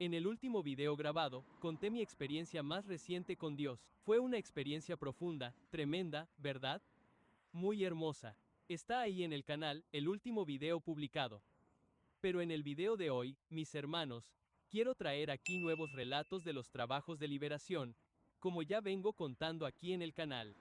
En el último video grabado, conté mi experiencia más reciente con Dios. Fue una experiencia profunda, tremenda, ¿verdad? Muy hermosa. Está ahí en el canal, el último video publicado. Pero en el video de hoy, mis hermanos, quiero traer aquí nuevos relatos de los trabajos de liberación, como ya vengo contando aquí en el canal.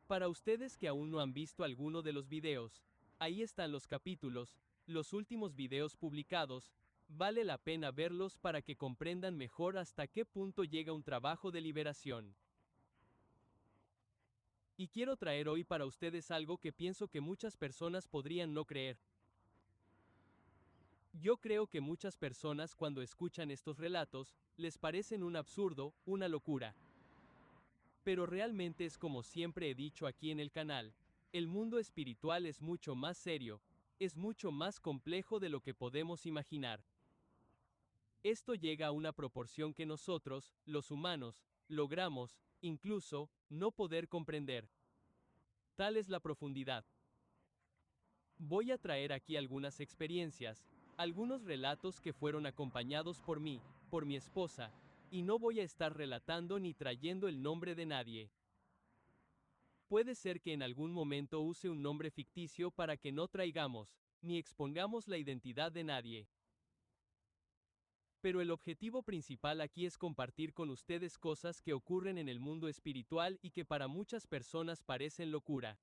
Para ustedes que aún no han visto alguno de los videos, ahí están los capítulos, los últimos videos publicados, vale la pena verlos para que comprendan mejor hasta qué punto llega un trabajo de liberación. Y quiero traer hoy para ustedes algo que pienso que muchas personas podrían no creer. Yo creo que muchas personas cuando escuchan estos relatos, les parecen un absurdo, una locura. Pero realmente es como siempre he dicho aquí en el canal, el mundo espiritual es mucho más serio, es mucho más complejo de lo que podemos imaginar. Esto llega a una proporción que nosotros, los humanos, logramos, incluso, no poder comprender. Tal es la profundidad. Voy a traer aquí algunas experiencias, algunos relatos que fueron acompañados por mí, por mi esposa, y no voy a estar relatando ni trayendo el nombre de nadie. Puede ser que en algún momento use un nombre ficticio para que no traigamos, ni expongamos la identidad de nadie. Pero el objetivo principal aquí es compartir con ustedes cosas que ocurren en el mundo espiritual y que para muchas personas parecen locura.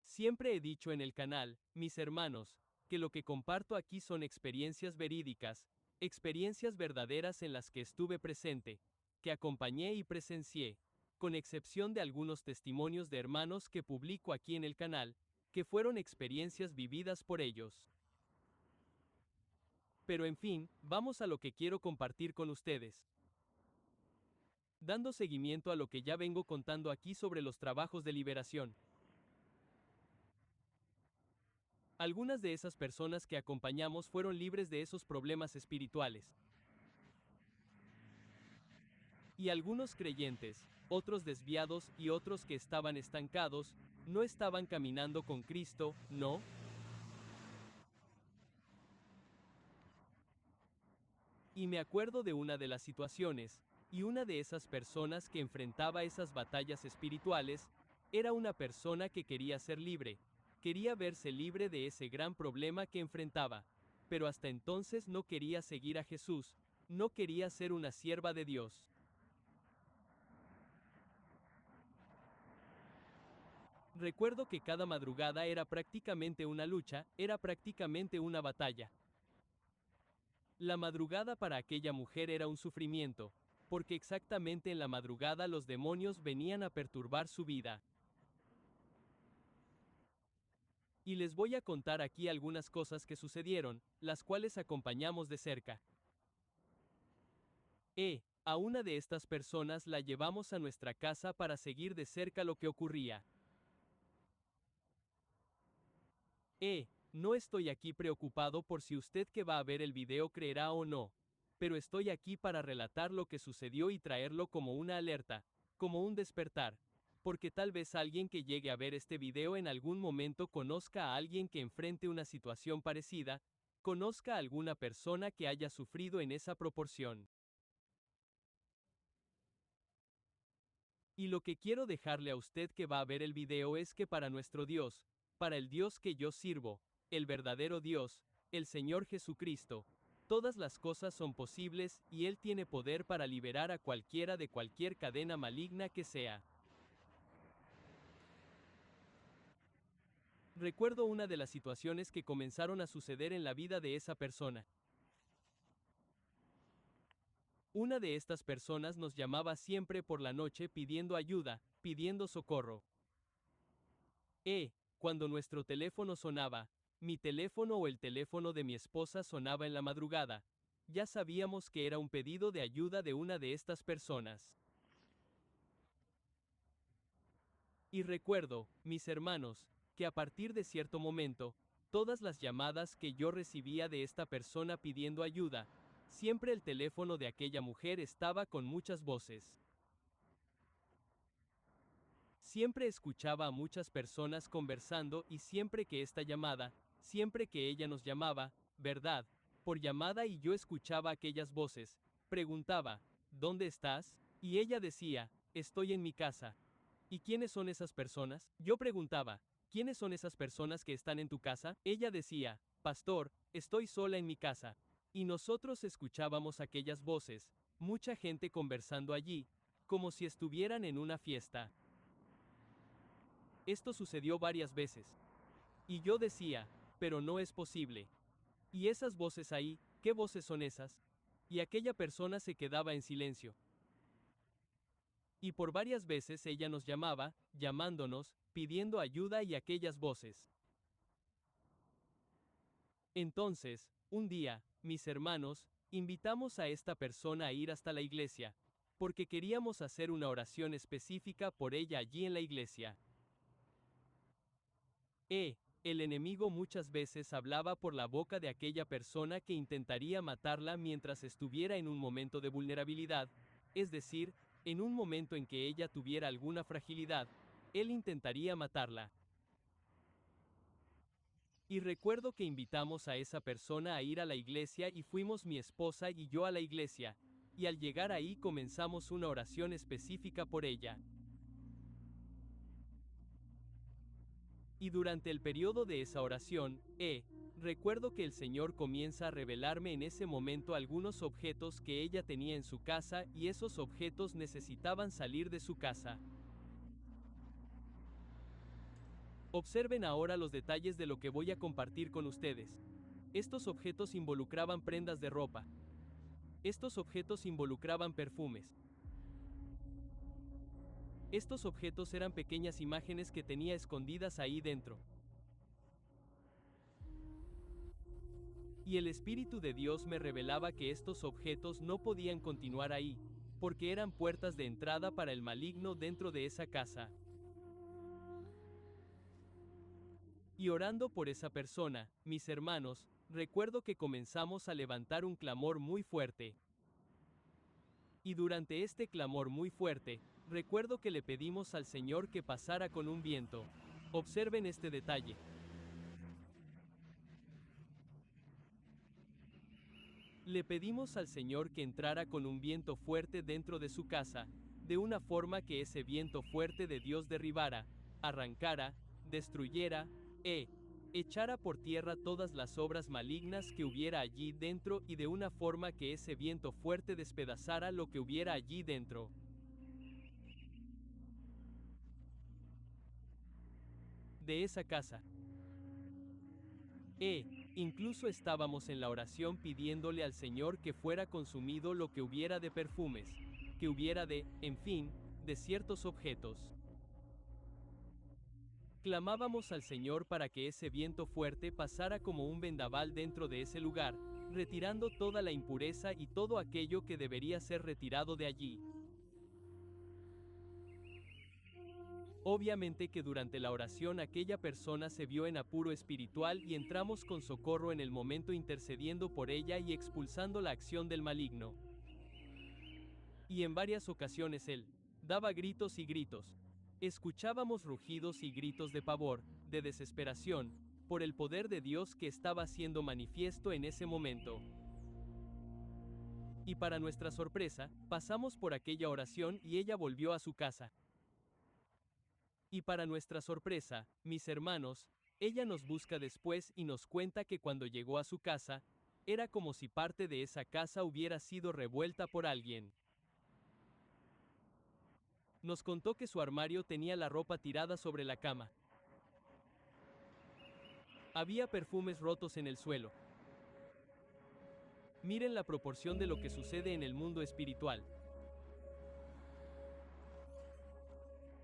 Siempre he dicho en el canal, mis hermanos, que lo que comparto aquí son experiencias verídicas, experiencias verdaderas en las que estuve presente, que acompañé y presencié, con excepción de algunos testimonios de hermanos que publico aquí en el canal, que fueron experiencias vividas por ellos. Pero en fin, vamos a lo que quiero compartir con ustedes. Dando seguimiento a lo que ya vengo contando aquí sobre los trabajos de liberación. Algunas de esas personas que acompañamos fueron libres de esos problemas espirituales. Y algunos creyentes, otros desviados y otros que estaban estancados, no estaban caminando con Cristo, ¿no? Y me acuerdo de una de las situaciones, y una de esas personas que enfrentaba esas batallas espirituales, era una persona que quería ser libre, quería verse libre de ese gran problema que enfrentaba, pero hasta entonces no quería seguir a Jesús, no quería ser una sierva de Dios. Recuerdo que cada madrugada era prácticamente una lucha, era prácticamente una batalla. La madrugada para aquella mujer era un sufrimiento, porque exactamente en la madrugada los demonios venían a perturbar su vida. Y les voy a contar aquí algunas cosas que sucedieron, las cuales acompañamos de cerca. A una de estas personas la llevamos a nuestra casa para seguir de cerca lo que ocurría. No estoy aquí preocupado por si usted que va a ver el video creerá o no, pero estoy aquí para relatar lo que sucedió y traerlo como una alerta, como un despertar, porque tal vez alguien que llegue a ver este video en algún momento conozca a alguien que enfrente una situación parecida, conozca a alguna persona que haya sufrido en esa proporción. Y lo que quiero dejarle a usted que va a ver el video es que para nuestro Dios, para el Dios que yo sirvo, el verdadero Dios, el Señor Jesucristo, todas las cosas son posibles y Él tiene poder para liberar a cualquiera de cualquier cadena maligna que sea. Recuerdo una de las situaciones que comenzaron a suceder en la vida de esa persona. Una de estas personas nos llamaba siempre por la noche pidiendo ayuda, pidiendo socorro. Cuando nuestro teléfono sonaba, mi teléfono o el teléfono de mi esposa sonaba en la madrugada, ya sabíamos que era un pedido de ayuda de una de estas personas. Y recuerdo, mis hermanos, que a partir de cierto momento, todas las llamadas que yo recibía de esta persona pidiendo ayuda, siempre el teléfono de aquella mujer estaba con muchas voces. Siempre escuchaba a muchas personas conversando y siempre que esta llamada, siempre que ella nos llamaba, ¿verdad? por llamada y yo escuchaba aquellas voces. Preguntaba, ¿dónde estás? Y ella decía, estoy en mi casa. ¿Y quiénes son esas personas? Yo preguntaba, ¿quiénes son esas personas que están en tu casa? Ella decía, pastor, estoy sola en mi casa. Y nosotros escuchábamos aquellas voces, mucha gente conversando allí, como si estuvieran en una fiesta. Esto sucedió varias veces. Y yo decía, pero no es posible. ¿Y esas voces ahí, qué voces son esas? Y aquella persona se quedaba en silencio. Y por varias veces ella nos llamaba, llamándonos, pidiendo ayuda y aquellas voces. Entonces, un día, mis hermanos, invitamos a esta persona a ir hasta la iglesia, porque queríamos hacer una oración específica por ella allí en la iglesia. El enemigo muchas veces hablaba por la boca de aquella persona que intentaría matarla mientras estuviera en un momento de vulnerabilidad, es decir, en un momento en que ella tuviera alguna fragilidad, él intentaría matarla. Y recuerdo que invitamos a esa persona a ir a la iglesia y fuimos mi esposa y yo a la iglesia, y al llegar ahí comenzamos una oración específica por ella. Y durante el periodo de esa oración, recuerdo que el Señor comienza a revelarme en ese momento algunos objetos que ella tenía en su casa y esos objetos necesitaban salir de su casa. Observen ahora los detalles de lo que voy a compartir con ustedes. Estos objetos involucraban prendas de ropa. Estos objetos involucraban perfumes. Estos objetos eran pequeñas imágenes que tenía escondidas ahí dentro. Y el Espíritu de Dios me revelaba que estos objetos no podían continuar ahí, porque eran puertas de entrada para el maligno dentro de esa casa. Y orando por esa persona, mis hermanos, recuerdo que comenzamos a levantar un clamor muy fuerte. Y durante este clamor muy fuerte, recuerdo que le pedimos al Señor que pasara con un viento. Observen este detalle. Le pedimos al Señor que entrara con un viento fuerte dentro de su casa, de una forma que ese viento fuerte de Dios derribara, arrancara, destruyera, echara por tierra todas las obras malignas que hubiera allí dentro y de una forma que ese viento fuerte despedazara lo que hubiera allí dentro. De esa casa. Incluso estábamos en la oración pidiéndole al Señor que fuera consumido lo que hubiera de perfumes, que hubiera en fin, de ciertos objetos. Clamábamos al Señor para que ese viento fuerte pasara como un vendaval dentro de ese lugar, retirando toda la impureza y todo aquello que debería ser retirado de allí. Obviamente que durante la oración aquella persona se vio en apuro espiritual y entramos con socorro en el momento intercediendo por ella y expulsando la acción del maligno. Y en varias ocasiones él daba gritos y gritos. Escuchábamos rugidos y gritos de pavor, de desesperación, por el poder de Dios que estaba siendo manifiesto en ese momento. Y para nuestra sorpresa, pasamos por aquella oración y ella volvió a su casa. Y para nuestra sorpresa, mis hermanos, ella nos busca después y nos cuenta que cuando llegó a su casa, era como si parte de esa casa hubiera sido revuelta por alguien. Nos contó que su armario tenía la ropa tirada sobre la cama. Había perfumes rotos en el suelo. Miren la proporción de lo que sucede en el mundo espiritual.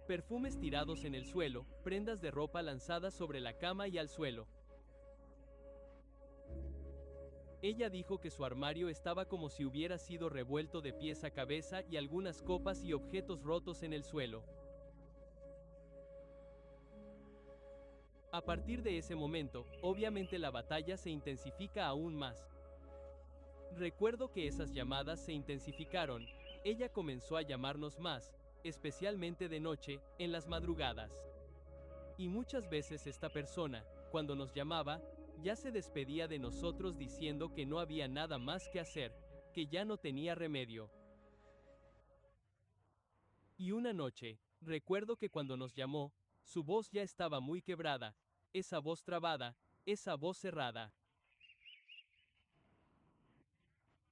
Perfumes tirados en el suelo, prendas de ropa lanzadas sobre la cama y al suelo. Ella dijo que su armario estaba como si hubiera sido revuelto de pies a cabeza y algunas copas y objetos rotos en el suelo. A partir de ese momento, obviamente la batalla se intensifica aún más. Recuerdo que esas llamadas se intensificaron, ella comenzó a llamarnos más, especialmente de noche, en las madrugadas. Y muchas veces esta persona, cuando nos llamaba, Ya se despedía de nosotros diciendo que no había nada más que hacer, que ya no tenía remedio. Y una noche, recuerdo que cuando nos llamó, su voz ya estaba muy quebrada, esa voz trabada, esa voz cerrada.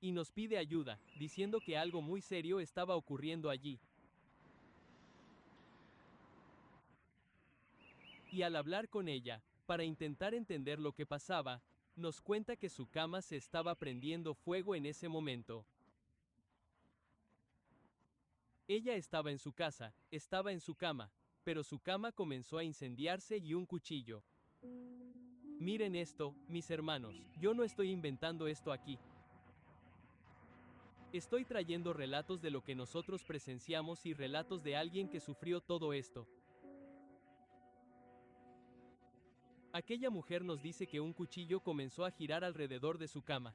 Y nos pide ayuda, diciendo que algo muy serio estaba ocurriendo allí. Y al hablar con ella, para intentar entender lo que pasaba, nos cuenta que su cama se estaba prendiendo fuego en ese momento. Ella estaba en su casa, estaba en su cama, pero su cama comenzó a incendiarse y un cuchillo. Miren esto, mis hermanos, yo no estoy inventando esto aquí. Estoy trayendo relatos de lo que nosotros presenciamos y relatos de alguien que sufrió todo esto. Aquella mujer nos dice que un cuchillo comenzó a girar alrededor de su cama.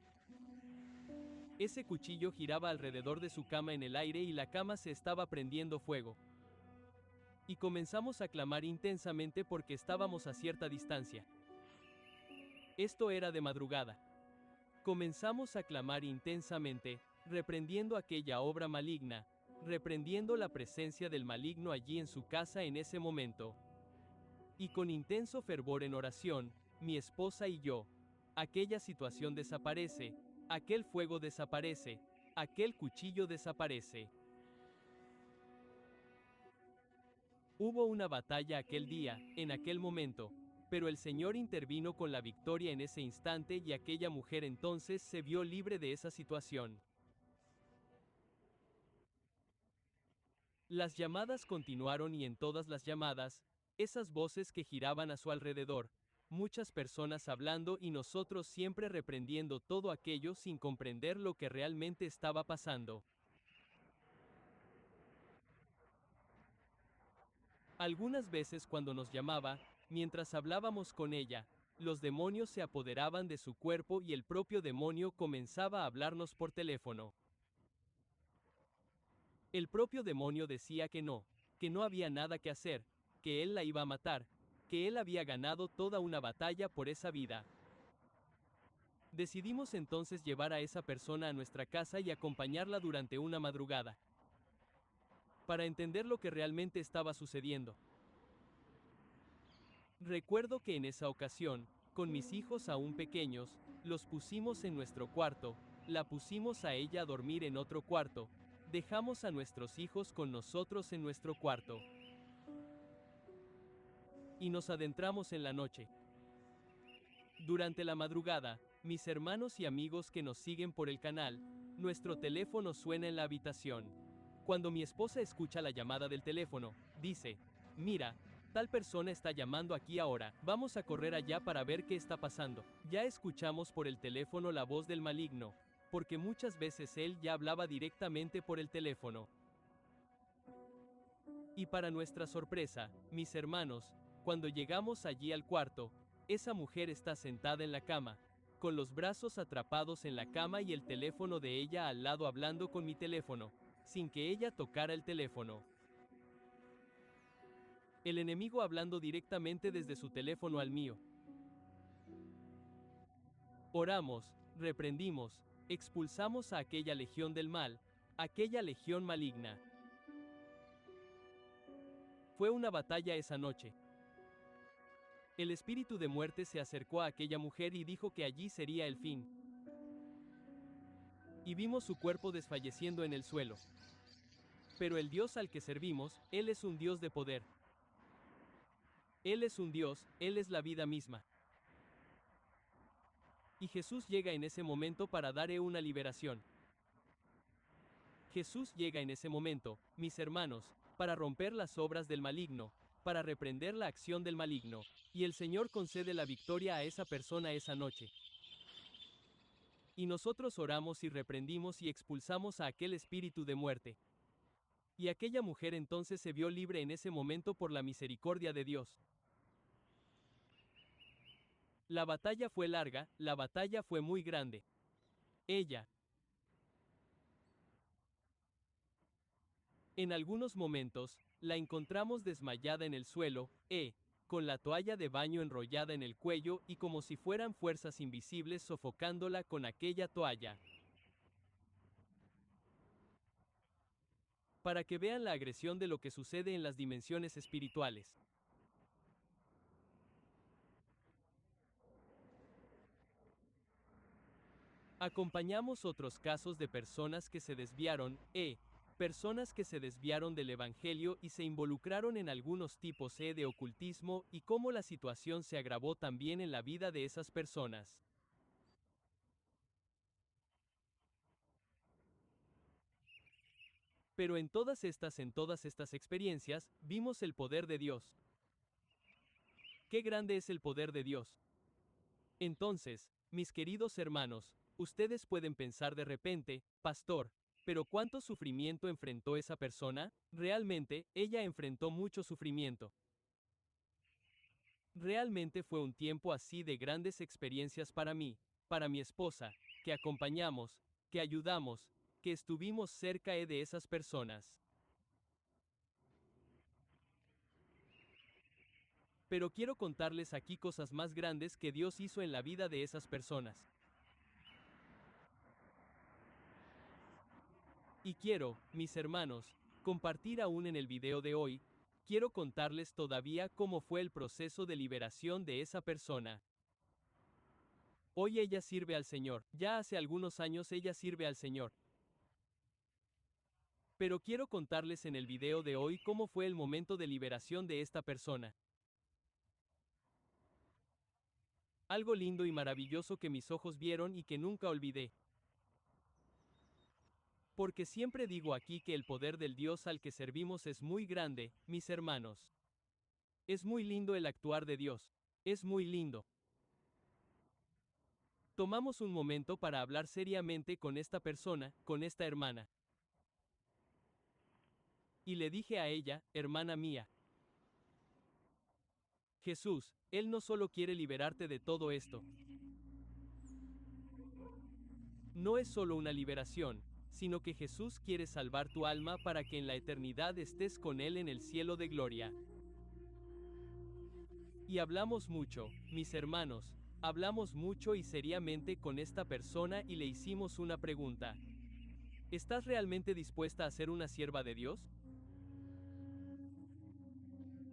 Ese cuchillo giraba alrededor de su cama en el aire y la cama se estaba prendiendo fuego. Y comenzamos a clamar intensamente porque estábamos a cierta distancia. Esto era de madrugada. Comenzamos a clamar intensamente, reprendiendo aquella obra maligna, reprendiendo la presencia del maligno allí en su casa en ese momento. Y con intenso fervor en oración, mi esposa y yo, aquella situación desaparece, aquel fuego desaparece, aquel cuchillo desaparece. Hubo una batalla aquel día, en aquel momento, pero el Señor intervino con la victoria en ese instante y aquella mujer entonces se vio libre de esa situación. Las llamadas continuaron y en todas las llamadas, esas voces que giraban a su alrededor, muchas personas hablando y nosotros siempre reprendiendo todo aquello sin comprender lo que realmente estaba pasando. Algunas veces cuando nos llamaba, mientras hablábamos con ella, los demonios se apoderaban de su cuerpo y el propio demonio comenzaba a hablarnos por teléfono. El propio demonio decía que no había nada que hacer, que él la iba a matar, que él había ganado toda una batalla por esa vida. Decidimos entonces llevar a esa persona a nuestra casa y acompañarla durante una madrugada, para entender lo que realmente estaba sucediendo. Recuerdo que en esa ocasión, con mis hijos aún pequeños, los pusimos en nuestro cuarto, la pusimos a ella a dormir en otro cuarto, dejamos a nuestros hijos con nosotros en nuestro cuarto. Y nos adentramos en la noche. Durante la madrugada, mis hermanos y amigos que nos siguen por el canal, nuestro teléfono suena en la habitación. Cuando mi esposa escucha la llamada del teléfono, dice, mira, tal persona está llamando aquí ahora, vamos a correr allá para ver qué está pasando. Ya escuchamos por el teléfono la voz del maligno, porque muchas veces él ya hablaba directamente por el teléfono. Y para nuestra sorpresa, mis hermanos, cuando llegamos allí al cuarto, esa mujer está sentada en la cama, con los brazos atrapados en la cama y el teléfono de ella al lado hablando con mi teléfono, sin que ella tocara el teléfono. El enemigo hablando directamente desde su teléfono al mío. Oramos, reprendimos, expulsamos a aquella legión del mal, aquella legión maligna. Fue una batalla esa noche. El espíritu de muerte se acercó a aquella mujer y dijo que allí sería el fin. Y vimos su cuerpo desfalleciendo en el suelo. Pero el Dios al que servimos, Él es un Dios de poder. Él es un Dios, Él es la vida misma. Y Jesús llega en ese momento para dar una liberación. Jesús llega en ese momento, mis hermanos, para romper las obras del maligno, para reprender la acción del maligno, y el Señor concede la victoria a esa persona esa noche. Y nosotros oramos y reprendimos y expulsamos a aquel espíritu de muerte. Y aquella mujer entonces se vio libre en ese momento por la misericordia de Dios. La batalla fue larga, la batalla fue muy grande. Ella, en algunos momentos, la encontramos desmayada en el suelo, con la toalla de baño enrollada en el cuello y como si fueran fuerzas invisibles sofocándola con aquella toalla. Para que vean la agresión de lo que sucede en las dimensiones espirituales. Acompañamos otros casos de personas que se desviaron, personas que se desviaron del Evangelio y se involucraron en algunos tipos de ocultismo y cómo la situación se agravó también en la vida de esas personas. Pero en todas estas experiencias, vimos el poder de Dios. ¡Qué grande es el poder de Dios! Entonces, mis queridos hermanos, ustedes pueden pensar de repente, pastor, ¿pero cuánto sufrimiento enfrentó esa persona? Realmente, ella enfrentó mucho sufrimiento. Realmente fue un tiempo así de grandes experiencias para mí, para mi esposa, que acompañamos, que ayudamos, que estuvimos cerca de esas personas. Pero quiero contarles aquí cosas más grandes que Dios hizo en la vida de esas personas. Y quiero, mis hermanos, compartir aún en el video de hoy, quiero contarles todavía cómo fue el proceso de liberación de esa persona. Hoy ella sirve al Señor, ya hace algunos años ella sirve al Señor. Pero quiero contarles en el video de hoy cómo fue el momento de liberación de esta persona. Algo lindo y maravilloso que mis ojos vieron y que nunca olvidé. Porque siempre digo aquí que el poder del Dios al que servimos es muy grande, mis hermanos. Es muy lindo el actuar de Dios. Es muy lindo. Tomamos un momento para hablar seriamente con esta persona, con esta hermana. Y le dije a ella, hermana mía, Jesús, Él no solo quiere liberarte de todo esto. No es solo una liberación, sino que Jesús quiere salvar tu alma para que en la eternidad estés con Él en el cielo de gloria. Y hablamos mucho, mis hermanos, hablamos mucho y seriamente con esta persona y le hicimos una pregunta. ¿Estás realmente dispuesta a ser una sierva de Dios?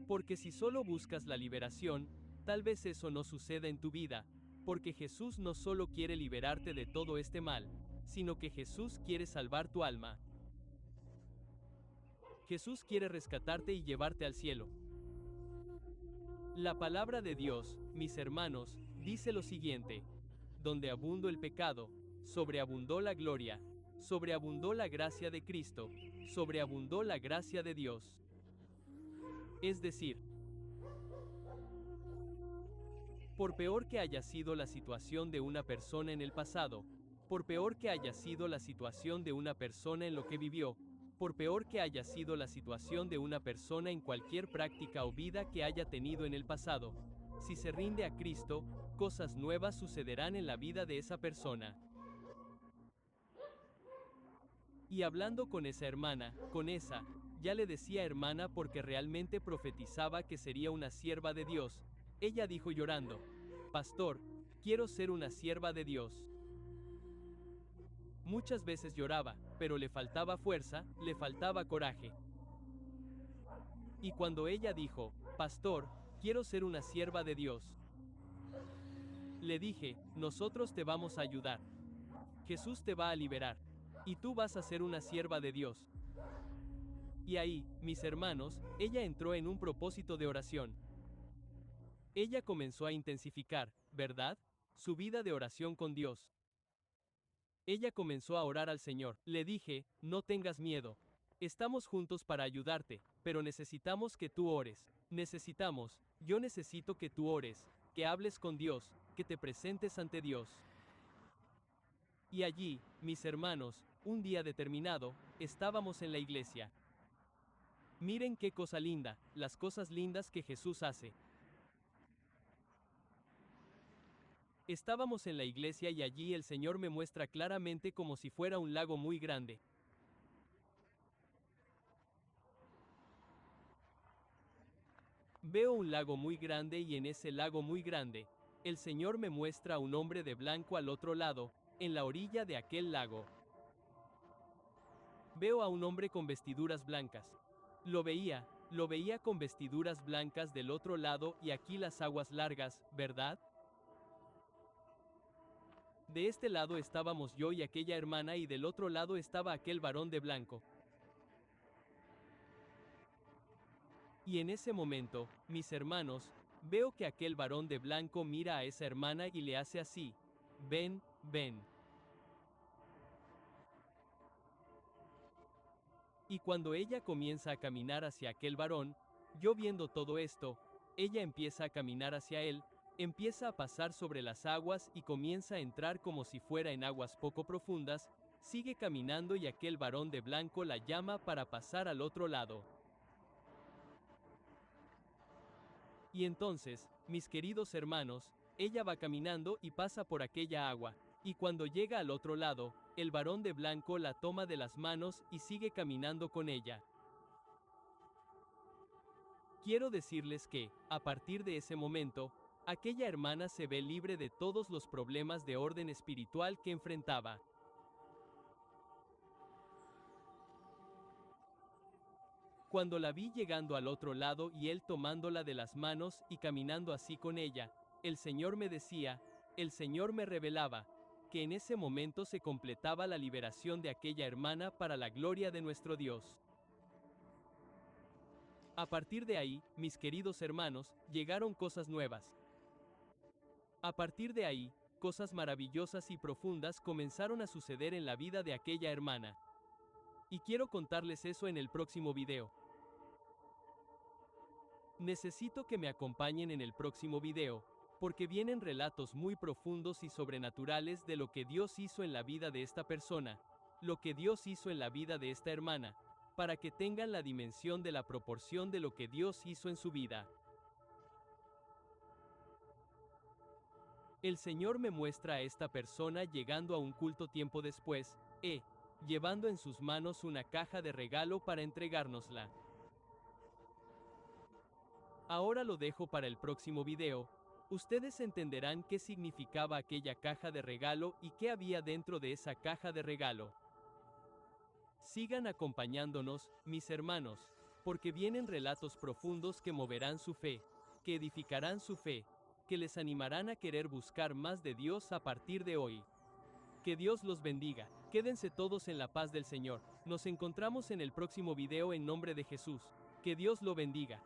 Porque si solo buscas la liberación, tal vez eso no suceda en tu vida, porque Jesús no solo quiere liberarte de todo este mal, sino que Jesús quiere salvar tu alma. Jesús quiere rescatarte y llevarte al cielo. La palabra de Dios, mis hermanos, dice lo siguiente: donde abundó el pecado, sobreabundó la gloria, sobreabundó la gracia de Cristo, sobreabundó la gracia de Dios. Es decir, por peor que haya sido la situación de una persona en el pasado, por peor que haya sido la situación de una persona en lo que vivió, por peor que haya sido la situación de una persona en cualquier práctica o vida que haya tenido en el pasado, si se rinde a Cristo, cosas nuevas sucederán en la vida de esa persona. Y hablando con esa hermana, ya le decía hermana porque realmente profetizaba que sería una sierva de Dios, ella dijo llorando: Pastor, quiero ser una sierva de Dios. Muchas veces lloraba, pero le faltaba fuerza, le faltaba coraje. Y cuando ella dijo: Pastor, quiero ser una sierva de Dios, le dije: nosotros te vamos a ayudar. Jesús te va a liberar. Y tú vas a ser una sierva de Dios. Y ahí, mis hermanos, ella entró en un propósito de oración. Ella comenzó a intensificar, ¿verdad?, su vida de oración con Dios. Ella comenzó a orar al Señor. Le dije: no tengas miedo. Estamos juntos para ayudarte, pero necesitamos que tú ores. Yo necesito que tú ores, que hables con Dios, que te presentes ante Dios. Y allí, mis hermanos, un día determinado, estábamos en la iglesia. Miren qué cosa linda, las cosas lindas que Jesús hace. Estábamos en la iglesia y allí el Señor me muestra claramente como si fuera un lago muy grande. Veo un lago muy grande y en ese lago muy grande, el Señor me muestra a un hombre de blanco al otro lado, en la orilla de aquel lago. Veo a un hombre con vestiduras blancas. Lo veía con vestiduras blancas del otro lado y aquí las aguas largas, ¿verdad? De este lado estábamos yo y aquella hermana y del otro lado estaba aquel varón de blanco. Y en ese momento, mis hermanos, veo que aquel varón de blanco mira a esa hermana y le hace así: ven, ven. Y cuando ella comienza a caminar hacia aquel varón, yo viendo todo esto, ella empieza a caminar hacia él, empieza a pasar sobre las aguas y comienza a entrar como si fuera en aguas poco profundas, sigue caminando y aquel varón de blanco la llama para pasar al otro lado. Y entonces, mis queridos hermanos, ella va caminando y pasa por aquella agua, y cuando llega al otro lado, el varón de blanco la toma de las manos y sigue caminando con ella. Quiero decirles que, a partir de ese momento, aquella hermana se ve libre de todos los problemas de orden espiritual que enfrentaba. Cuando la vi llegando al otro lado y él tomándola de las manos y caminando así con ella, el Señor me decía, el Señor me revelaba, que en ese momento se completaba la liberación de aquella hermana para la gloria de nuestro Dios. A partir de ahí, mis queridos hermanos, llegaron cosas nuevas. A partir de ahí, cosas maravillosas y profundas comenzaron a suceder en la vida de aquella hermana. Y quiero contarles eso en el próximo video. Necesito que me acompañen en el próximo video, porque vienen relatos muy profundos y sobrenaturales de lo que Dios hizo en la vida de esta persona, lo que Dios hizo en la vida de esta hermana, para que tengan la dimensión de la proporción de lo que Dios hizo en su vida. El Señor me muestra a esta persona llegando a un culto tiempo después, llevando en sus manos una caja de regalo para entregárnosla. Ahora lo dejo para el próximo video. Ustedes entenderán qué significaba aquella caja de regalo y qué había dentro de esa caja de regalo. Sigan acompañándonos, mis hermanos, porque vienen relatos profundos que moverán su fe, que edificarán su fe, que les animarán a querer buscar más de Dios a partir de hoy. Que Dios los bendiga. Quédense todos en la paz del Señor. Nos encontramos en el próximo video en nombre de Jesús. Que Dios lo bendiga.